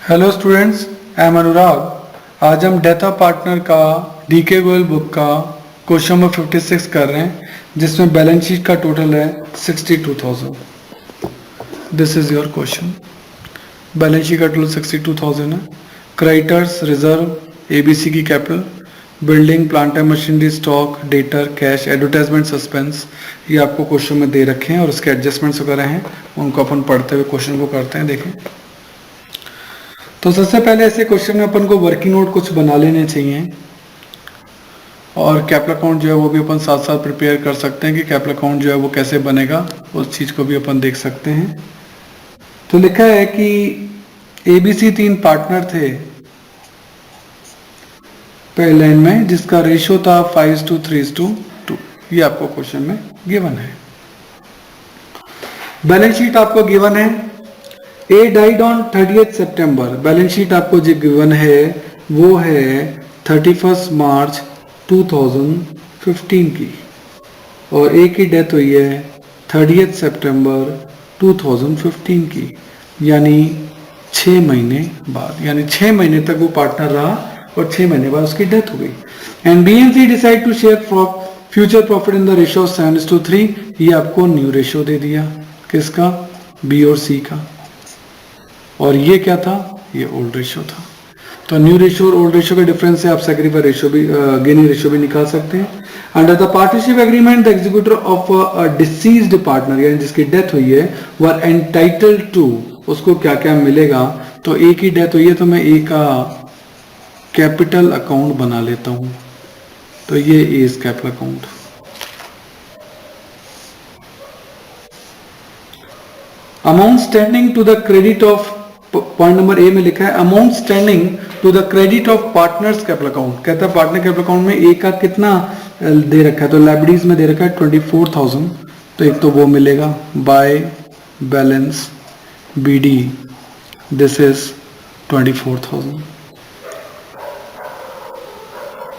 Hello students, I am अनुराग। आज हम data partner का डीके गोयल बुक का क्वेश्चन नंबर 56 कर रहे हैं, जिसमें बैलेंस शीट का टोटल है 62,000। This is your question. Balance sheet का टोटल 62,000 है। क्रेडिटर्स, रिजर्व, एबीसी की capital, building, plant and machinery, stock, debtor, cash, advertisement, suspense, ये आपको क्वेश्चन में दे रखे हैं और उसके एडजस्टमेंट्स वगैरह हैं, उनको अपन पढ़ते हुए क्वेश्चन को करते हैं। देखें, तो सबसे पहले ऐसे क्वेश्चन में अपन को वर्किंग नोट कुछ बना लेने चाहिए और कैपिटल अकाउंट जो है वो भी अपन साथ साथ प्रिपेयर कर सकते हैं कि कैपिटल अकाउंट जो है वो कैसे बनेगा, उस चीज़ को भी अपन देख सकते हैं। तो लिखा है कि एबीसी 3 पार्टनर थे पहले लाइन में, जिसका रेशियो था 5:3:2। ये आपको क्वेश्चन में गिवन है। बैलेंस शीट आपको गिवन है। ए डाइड ऑन 30th सितंबर। बैलेंस शीट आपको जो गिवन है वो है 31 मार्च 2015 की, और ए की डेथ हुई है 30th सितंबर 2015 की, यानी 6 महीने बाद। यानी 6 महीने तक वो पार्टनर रहा और 6 महीने बाद उसकी डेथ हो गई। And B and C decide to share future profit in the ratio 7:3। ये आपको न्यू रेशियो दे दिया, किसका? बी और सी का। और ये क्या था? ये ओल्ड रेशियो था। तो न्यू रेशियो और ओल्ड रेशियो के डिफरेंस से आप सेक्रीफाई रेशियो भी, गेनिंग रेशियो भी निकाल सकते हैं। Under the partnership agreement the executor of a deceased partner, यानी जिसकी डेथ हुई है, वर एंटाइटल्ड टू, उसको क्या क्या मिलेगा? तो ए की डेथ हुई है तो मैं ए का कैपिटल अकाउंट बना लेता हूं। तो ये is capital account. Amount standing to the credit of, point number A में लिखा है amount standing to the credit of partners capital account. कहता है पार्टनर कैपिटल अकाउंट में ए का कितना दे रखा है? तो लाइबिलिटीज में दे रखा है 24,000। तो एक तो वो मिलेगा by balance BD, this is 24,000।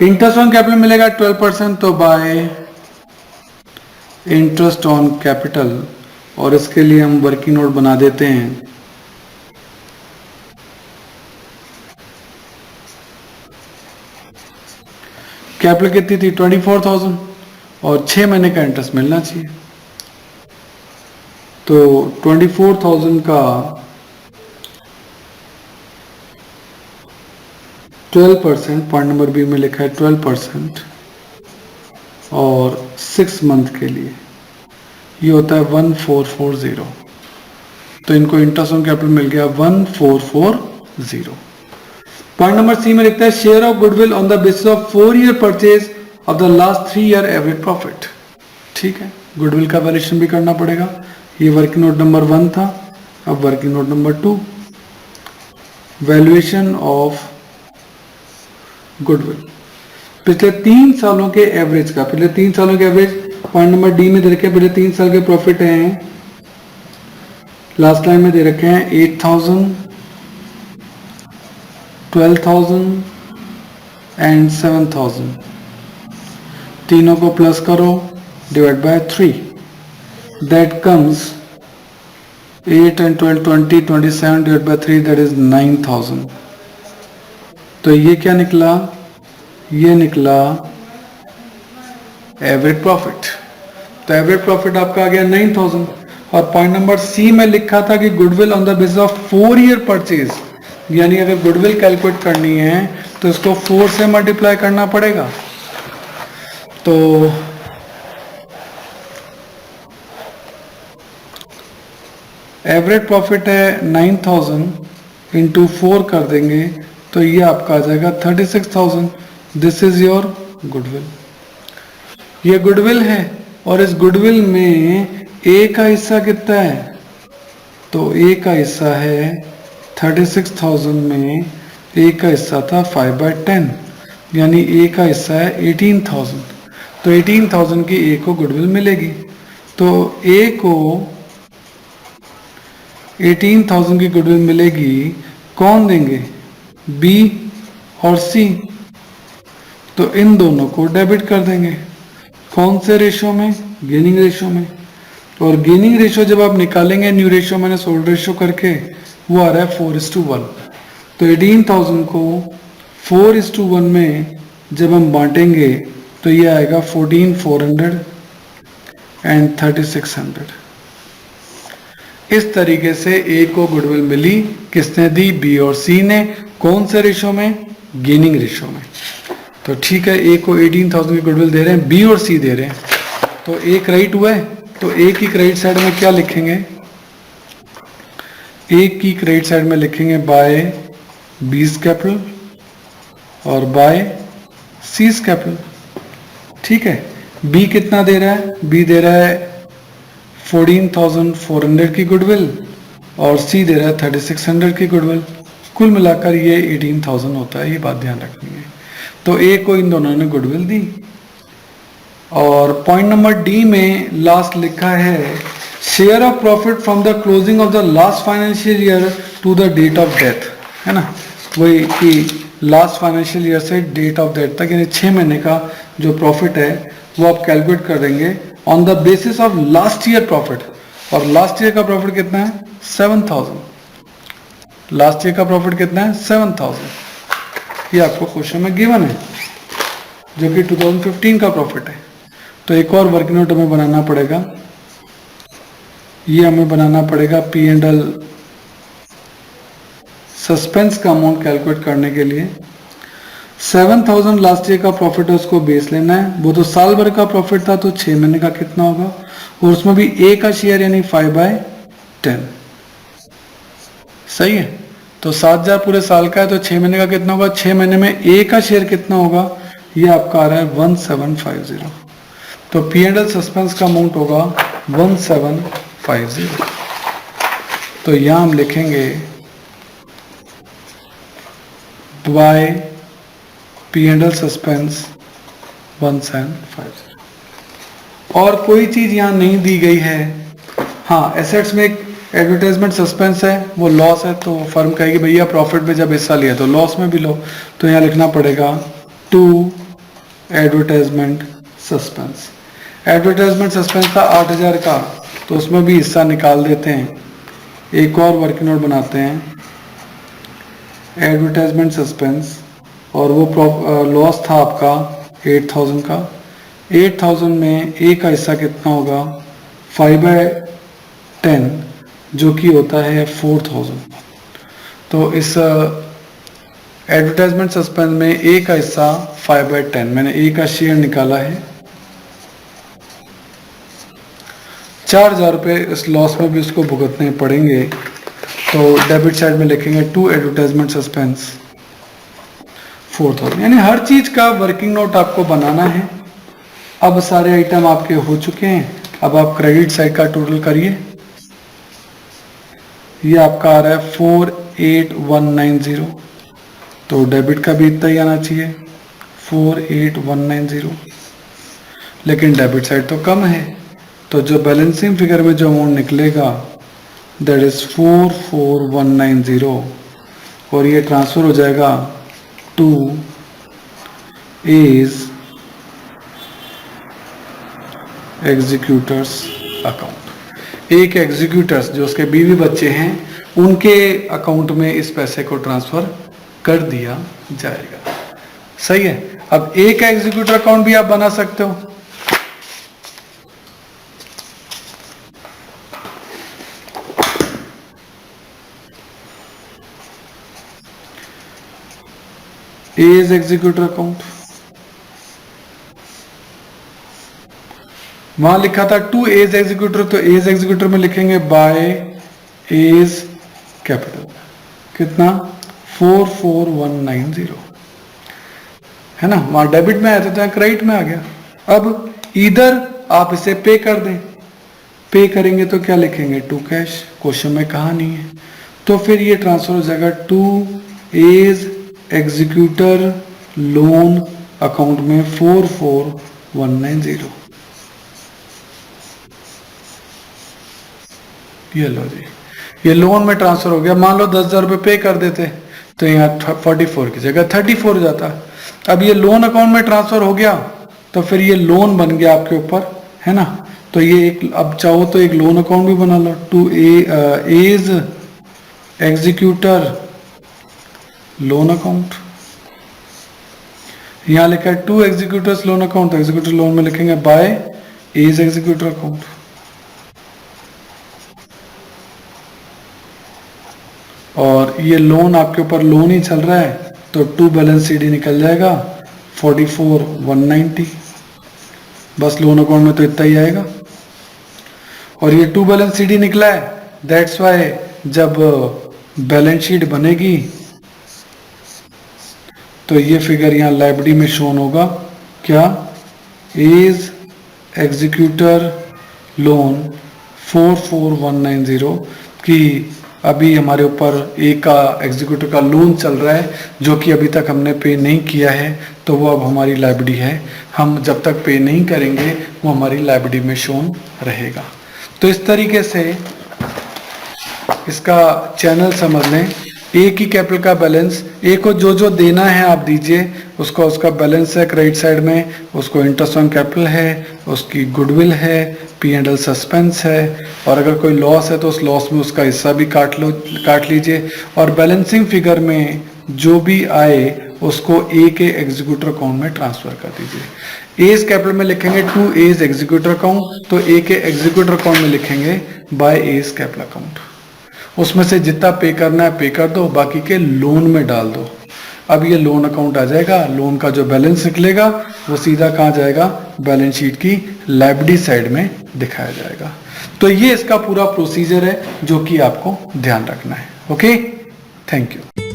Interest on capital मिलेगा 12%, तो बाय इंटरेस्ट ऑन कैपिटल, और इसके लिए हम वर्किंग नोट बना देते हैं। कैपिटल कितनी थी? 24,000, और 6 महीने का इंटरेस्ट मिलना चाहिए। तो 24,000 का 12%, पॉइंट नंबर बी में लिखा है 12%, और 6 मंथ के लिए ये होता है 1440। तो इनको इंटरेस्ट ऑन कैपिटल मिल गया 1440। पॉइंट नंबर सी में लिखता है share of goodwill on the basis of 4-year purchase of the last 3-year average profit. ठीक है, गुडविल का वैल्यूएशन भी करना पड़ेगा। ये वर्किंग नोट नंबर 1 था। अब working note number 2, valuation of goodwill पिछले 3 सालों के एवरेज का। पिछले 3 सालों के एवरेज पॉइंट नंबर डी में दे रखे हैं। पिछले 3 साल के प्रॉफिट हैं, लास्ट लाइन में दे रखे हैं 8,000, 12,000 एंड 7,000। तीनों को प्लस करो, divide by 3, that comes 8 and 12, 20, 27 divide by 3, that is 9,000। तो ये क्या निकला? ये निकला एवरेज प्रॉफिट। तो एवरेज प्रॉफिट आपका आ गया 9,000। और पॉइंट नंबर सी में लिखा था कि goodwill on the basis of 4-year purchase, यानी अगर गुडविल कैलकुलेट करनी है तो इसको 4 से मल्टीप्लाई करना पड़ेगा। तो एवरेज प्रॉफिट है 9,000, इंटू 4 कर देंगे तो ये आपका आ जाएगा 36,000। This is your goodwill. ये गुडविल है, और इस गुडविल में ए का हिस्सा कितना है? तो ए का हिस्सा है 36,000 में ए का हिस्सा था 5/10, यानी ए का हिस्सा है 18,000। तो 18,000 की ए को गुडविल मिलेगी। तो ए को 18,000 की गुडविल मिलेगी, कौन देंगे? बी और सी। तो इन दोनों को डेबिट कर देंगे। कौन से रेशियो में? गेनिंग रेशियो में। और गेनिंग रेशियो जब आप निकालेंगे new ratio minus old ratio करके, वो आ रहा है 4:1। तो 18,000 को 4:1 में जब हम बांटेंगे तो ये आएगा 14,400 एंड 3,600। इस तरीके से ए को गुडविल मिली, किसने दी? बी और सी ने। कौन से रेशो में? गेनिंग रेशो में। तो ठीक है, ए को 18,000 की गुडविल दे रहे हैं, बी और सी दे रहे हैं, तो ए क्रेडिट हुआ है। तो ए की क्रेडिट साइड में क्या लिखेंगे? ए की क्रेडिट साइड में लिखेंगे बाय बीज कैपिटल और बाय सीज कैपिटल। ठीक है, बी कितना दे रहा है? बी दे रहा है 14,400 की गुडविल और सी दे रहा है 3,600 की गुडविल। कुल मिलाकर ये 18,000 होता है, ये बात ध्यान रखनी है। तो ए को इन दोनों ने गुडविल दी। और पॉइंट नंबर डी में लास्ट लिखा है share of profit from the closing of the last financial year to the date of death, है ना, वही कि लास्ट फाइनेंशियल ईयर से डेट ऑफ डेथ तक, यानी 6 महीने का जो प्रॉफिट है वो आप कैलकुलेट कर देंगे on the basis of last year profit. और लास्ट ईयर का प्रॉफिट कितना है? 7,000। लास्ट ईयर का प्रॉफिट कितना है? 7,000। ये आपको क्वेश्चन में गिवन है, जो कि 2015 का प्रॉफिट है। तो एक और वर्किंग नोट हमें बनाना पड़ेगा। ये हमें बनाना पड़ेगा पी एंड एल सस्पेंस का अमाउंट कैलकुलेट करने के लिए। 7,000 लास्ट ईयर का प्रॉफिट है, उसको बेस लेना है। वो तो साल भर का प्रॉफिट था, तो 6 महीने का कितना होगा? और उसमें भी ए का शेयर यानी 5/10। सही है। तो 7,000 पूरे साल का है, तो 6 महीने का कितना होगा? 6 महीने में ए का शेयर कितना होगा? ये आपका आ रहा है 1750। तो पी एंड एल सस्पेंस का अमाउंट होगा 1750। तो यहां हम लिखेंगे by P and L suspense 1750। और कोई चीज यहां नहीं दी गई है। हाँ, एसेट्स में एक एडवर्टाइजमेंट सस्पेंस है, वो लॉस है, तो फर्म कहेगी भैया प्रॉफिट में जब हिस्सा लिया तो लॉस में भी लो। तो यहां लिखना पड़ेगा to advertisement suspense. Advertisement suspense था 8,000 का, तो उसमें भी हिस्सा निकाल देते हैं। एक और वर्किंग नोट बनाते हैं, एडवर्टाइजमेंट सस्पेंस, और वो लॉस था आपका 8,000 का। 8,000 में ए का हिस्सा कितना होगा? 5/10, जो कि होता है 4,000। तो इस एडवर्टाइजमेंट सस्पेंस में ए का हिस्सा 5/10, मैंने ए का शेयर निकाला है। 4,000 रुपये इस लॉस में भी उसको भुगतने पड़ेंगे। तो डेबिट साइड में लिखेंगे टू एडवर्टाइजमेंट सस्पेंस 4,000। यानी हर चीज का वर्किंग नोट आपको बनाना है। अब सारे आइटम आपके हो चुके हैं। अब आप क्रेडिट साइड का टोटल करिए। ये आपका आ रहा है 48,190। तो डेबिट का भी इतना ही आना चाहिए 48,190, लेकिन डेबिट साइड तो कम है। तो जो बैलेंसिंग फिगर में जो अमाउंट निकलेगा दैट इज 44,190, और ये ट्रांसफर हो जाएगा टू एज एग्जीक्यूटर्स अकाउंट। एक एग्जीक्यूटर्स जो उसके बीवी बच्चे हैं उनके अकाउंट में इस पैसे को ट्रांसफर कर दिया जाएगा। सही है। अब एक एग्जीक्यूटर अकाउंट भी आप बना सकते हो। एज एग्जीक्यूटर अकाउंट, वहां लिखा था टू एज एग्जीक्यूटर, तो एज एग्जीक्यूटर में लिखेंगे बाय एज कैपिटल। कितना? 44,190, है ना। वहां डेबिट में आया था तो यहाँ क्रेडिट में आ गया। अब इधर आप इसे पे कर दें। पे करेंगे तो क्या लिखेंगे? To cash. क्वेश्चन में कहा नहीं है, तो फिर ये ट्रांसफर हो जाएगा to as executor loan account में 44,190। ये लो जी, ये लोन में ट्रांसफर हो गया। मान लो 10,000 रुपये पे कर देते तो यहाँ 44 की जगह 34 हो जाता। अब ये लोन अकाउंट में ट्रांसफर हो गया तो फिर ये लोन बन गया आपके ऊपर, है ना। तो ये एक, अब चाहो तो एक लोन अकाउंट भी बना लो, to as executor loan account. यहां लिखा है to executors loan account, executor loan में लिखेंगे बाय एज एग्जीक्यूटर अकाउंट। और ये लोन आपके ऊपर लोन ही चल रहा है तो टू बैलेंस सीडी निकल जाएगा 44,190। बस लोन अकाउंट में तो इतना ही आएगा। और ये टू बैलेंस सीडी निकला है, दैट्स वाई जब बैलेंस शीट बनेगी तो ये फिगर यहाँ लाइब्रेरी में शोन होगा क्या, एज एग्जीक्यूटर लोन 44,190 कि अभी हमारे ऊपर ए का एग्जीक्यूटर का लोन चल रहा है जो कि अभी तक हमने पे नहीं किया है, तो वो अब हमारी लाइब्रेरी है। हम जब तक पे नहीं करेंगे वो हमारी लाइब्रेरी में शोन रहेगा। तो इस तरीके से इसका चैनल समझ लें। ए की कैपिटल का बैलेंस, ए को जो जो देना है आप दीजिए, उसका उसका बैलेंस है क्रेडिट साइड में, उसको इंटरेस्ट ऑन कैपिटल है, उसकी गुडविल है, P&L सस्पेंस है, और अगर कोई लॉस है तो उस लॉस में उसका हिस्सा भी काट लीजिए। और बैलेंसिंग फिगर में जो भी आए उसको ए के एग्जीक्यूटर अकाउंट में ट्रांसफर कर दीजिए। एज कैपिटल में लिखेंगे टू एज एग्जीक्यूटर अकाउंट, तो ए के एग्जीक्यूटर अकाउंट में लिखेंगे बाय एज कैपिटल अकाउंट। उसमें से जितना पे करना है पे कर दो, बाकी के लोन में डाल दो। अब ये लोन अकाउंट आ जाएगा, लोन का जो बैलेंस निकलेगा वो सीधा कहाँ जाएगा, बैलेंस शीट की लायबिलिटी साइड में दिखाया जाएगा। तो ये इसका पूरा प्रोसीजर है जो कि आपको ध्यान रखना है। Okay, thank you.